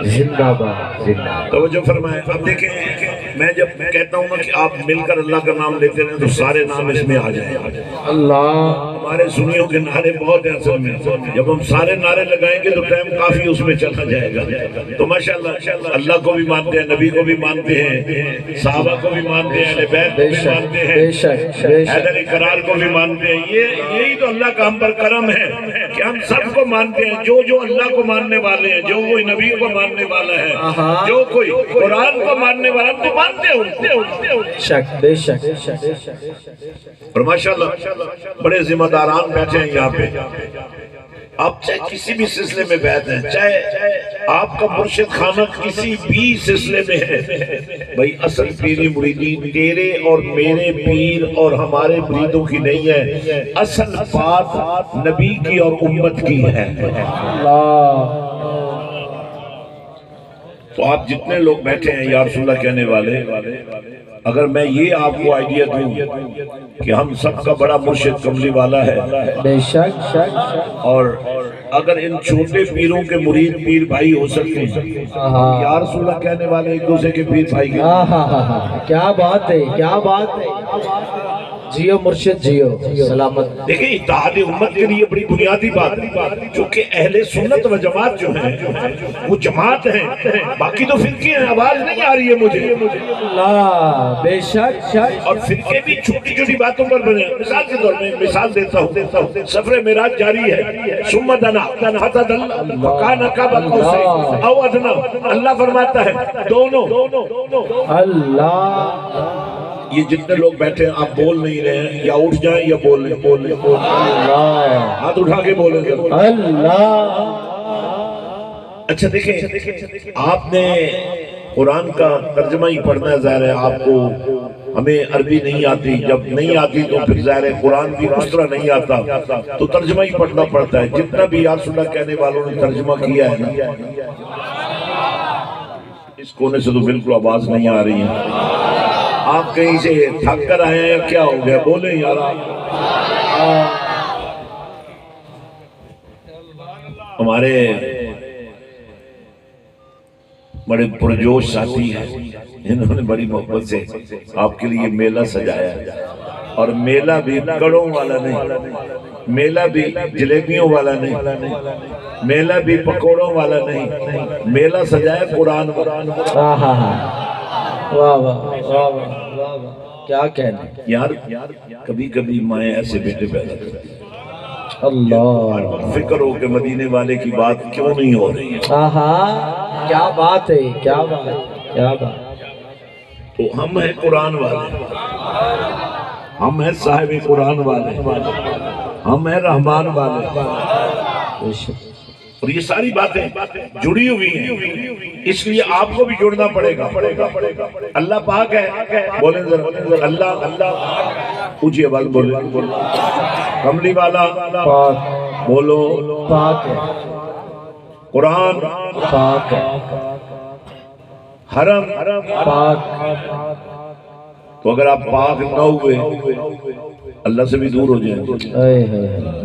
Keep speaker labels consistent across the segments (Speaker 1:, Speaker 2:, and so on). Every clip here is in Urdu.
Speaker 1: زندہ باد زندہ باد۔
Speaker 2: توجہ فرمائیں۔ اب دیکھیں میں جب کہتا ہوں نا کہ آپ مل کر اللہ کا نام لیتے رہیں تو سارے نام اس میں آ جائیں۔
Speaker 1: اللہ
Speaker 2: ہمارے سنیوں کے نعرے بہت ہیں اصل میں، جب ہم سارے نعرے لگائیں گے تو ٹائم کافی اس میں چلا جائے گا۔ تو ماشاءاللہ اللہ کو بھی مانتے ہیں، نبی کو بھی مانتے ہیں، صحابہ کو بھی مانتے ہیں، اہل بیت کو بھی مانتے ہیں،
Speaker 1: بے شک بے شک
Speaker 2: حیدر کرار کو بھی مانتے ہیں۔ یہی تو اللہ کا ہم پر کرم ہے کہ ہم سب کو مانتے ہیں۔ جو اللہ کو ماننے والے ہیں، جو کوئی نبی کو ماننے والا ہے، جو کوئی قرآن کو ماننے والا ہے، تو مانتے ہیں۔
Speaker 1: شک بے شک۔
Speaker 2: اور ماشاءاللہ بڑے ذمہ داران بیٹھے ہیں یہاں پہ۔ آپ چاہے کسی بھی سلسلے میں بیٹھے ہیں، چاہے آپ کا مرشد خانہ کسی بھی سلسلے میں ہے، بھائی اصل پیری مریدی تیرے اور میرے پیر اور ہمارے مریدوں کی نہیں ہے، اصل بات نبی کی اور امت کی ہے۔
Speaker 1: اللہ
Speaker 2: تو آپ جتنے لوگ بیٹھے ہیں یا رسول اللہ کہنے والے، اگر میں یہ آپ کو آئیڈیا دوں کہ ہم سب کا بڑا مرشد کملی والا ہے،
Speaker 1: بے شک شک۔
Speaker 2: اور اگر ان چھوٹے پیروں کے مرید پیر بھائی ہو سکتے ہیں، یا رسول اللہ کہنے والے ایک دوسرے کے پیر بھائی کے،
Speaker 1: کیا بات ہے کیا بات ہے۔ جیو مرشد جیو سلامت۔
Speaker 2: دیکھیں اتحاد امت کے لیے بڑی بنیادی بات ہے، چونکہ اہل سنت و جماعت جو ہیں وہ جماعت ہیں، باقی تو فرقے ہیں، آواز نہیں آ رہی ہے مجھے۔
Speaker 1: اللہ بے شک شک۔
Speaker 2: اور فرقے بھی چھوٹی چھوٹی باتوں پر بنے ہیں۔ مثال کے طور میں مثال دیتا ہوں، سفر معراج جاری ہے، ثم دنا فتدل فکان قاب قوسین او ادنی، اللہ فرماتا ہے دونوں۔
Speaker 1: اللہ
Speaker 2: یہ جتنے لوگ بیٹھے ہیں آپ بول نہیں رہے ہیں، یا اٹھ جائیں یا بول لیں۔
Speaker 1: اللہ
Speaker 2: ہاتھ اٹھا کے بولیں گے۔
Speaker 1: اللہ۔
Speaker 2: اچھا دیکھیں آپ نے قرآن کا ترجمہ ہی پڑھنا ہے، ظاہر ہے آپ کو، ہمیں عربی نہیں آتی، جب نہیں آتی تو پھر ظاہر ہے قرآن بھی اس طرح نہیں آتا تو ترجمہ ہی پڑھنا پڑتا ہے۔ جتنا بھی یا رسول اللہ کہنے والوں نے ترجمہ کیا ہے نا، اس کونے سے تو بالکل آواز نہیں آ رہی ہے۔ آپ کہیں سے تھک کر آئے ہیں کیا ہو گیا؟ بولیں یار۔ ہمارے بڑے پرجوش ساتھی ہیں، انہوں نے بڑی محبت سے آپ کے لیے میلہ سجایا ہے، اور میلہ بھی کڑوں والا نہیں، میلہ بھی جلیبیوں والا نہیں، میلہ بھی پکوڑوں والا نہیں، میلہ سجایا قرآن والا۔
Speaker 1: واہ واہ واہ واہ، کیا کہنا
Speaker 2: یار کبھی کبھی مائیں ایسے بیٹے پیدا کرتی ہیں،
Speaker 1: اللہ،
Speaker 2: فکر ہو کہ مدینے والے کی بات کیوں نہیں ہو رہی ہے۔
Speaker 1: کیا بات ہے کیا بات کیا بات۔
Speaker 2: تو ہم ہیں قرآن والے، ہم ہیں صاحب قرآن والے، ہم ہیں رحمان والے، اور یہ ساری باتیں جڑی ہوئی ہیں، اس لیے آپ کو بھی جڑنا پڑے گا۔ اللہ پاک ہے، بولیں ذرا اللہ اللہ، اونچی آواز بولیں، کملی والا
Speaker 1: پاک،
Speaker 2: بولو،
Speaker 1: پاک ہے،
Speaker 2: قرآن
Speaker 1: پاک ہے،
Speaker 2: حرم
Speaker 1: پاک۔
Speaker 2: تو اگر آپ پاک نہ ہوئے اللہ سے بھی دور ہو جائیں گے،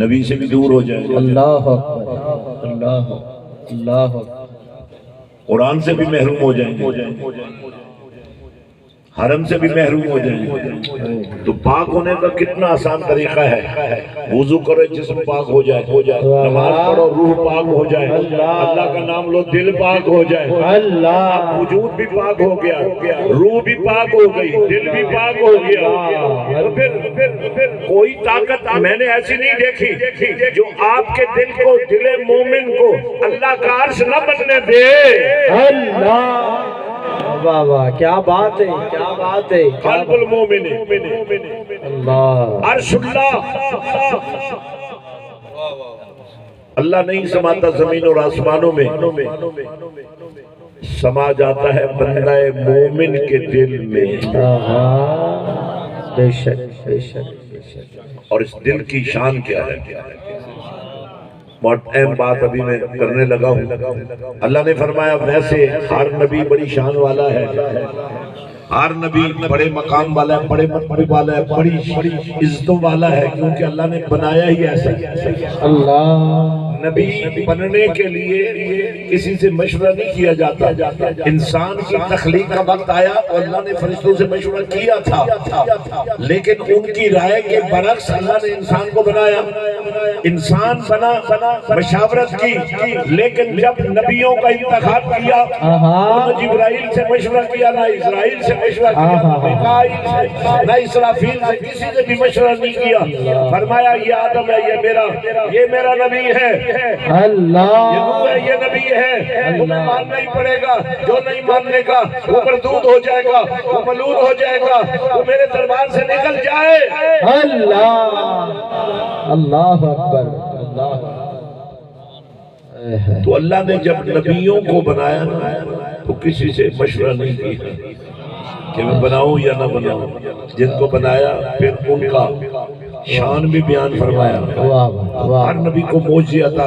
Speaker 2: نبی سے بھی دور ہو جائیں گے،
Speaker 1: اللہ اکبر، اللہ اللہ،
Speaker 2: قرآن سے بھی محروم ہو جائیں گے، حرم سے بھی محروم ہو جائیں گے۔ تو پاک ہونے کا کتنا آسان طریقہ ہے، وضو کرو جسم پاک ہو جائے، نماز پڑھو روح پاک ہو جائے، اللہ کا نام لو دل پاک ہو جائے،
Speaker 1: اللہ
Speaker 2: وجود بھی پاک ہو گیا، روح بھی پاک ہو گئی، دل بھی پاک ہو گیا۔ پھر کوئی طاقت میں نے ایسی نہیں دیکھی جو آپ کے دل کو، دل مومن کو اللہ کا عرش نہ بننے دے۔
Speaker 1: اللہ، واہ واہ، کیا بات ہے کیا بات ہے،
Speaker 2: قلب المومن،
Speaker 1: اللہ،
Speaker 2: عرش اللہ، اللہ نہیں سماتا زمین اور آسمانوں میں، سما جاتا ہے بندہ مومن کے دل میں۔
Speaker 1: بے شک بے شک بے شک۔
Speaker 2: اور اس دل کی شان کیا ہے؟ بہت اہم بات ابھی میں کرنے لگا ہوں۔ اللہ نے فرمایا ویسے ہر نبی بڑی شان والا ہے، ہر نبی بڑے مقام والا ہے، بڑے مرتبے والا ہے، بڑی عزتوں والا ہے، کیونکہ اللہ نے بنایا ہی ایسا۔
Speaker 1: اللہ،
Speaker 2: نبی بننے کے لیے کسی سے مشورہ نہیں کیا جاتا. انسان کی تخلیق کا وقت آیا تو اللہ نے فرشتوں سے مشورہ کیا تھا، لیکن ان کی رائے کے برعکس اللہ نے انسان کو بنایا. انسان بنا مشاورت کی، لیکن جب نبیوں کا انتخاب کیا نہ جبرائیل سے مشورہ کیا، نہ اسرائیل سے مشورہ کیا، نہ میکائیل سے، نہ اسرافیل سے، کسی سے بھی مشورہ نہیں کیا. فرمایا یہ آدم ہے، یہ میرا نبی ہے،
Speaker 1: اللہ
Speaker 2: یہ نوح ہے، یہ نبی ہے. تمہیں ماننا ہی پڑے گا. جو نہیں ماننے کا وہ مردود ہو جائے گا، وہ ملعون ہو جائے گا، وہ میرے دربار سے نکل جائے.
Speaker 1: اللہ اللہ اکبر اللہ.
Speaker 2: تو اللہ نے جب نبیوں کو بنایا نا تو کسی سے مشورہ نہیں کیا کہ میں بناؤں یا نہ بناؤں. جن کو بنایا پھر ان کا شان بھی بیان فرمایا. ہر نبی کو معجزے عطا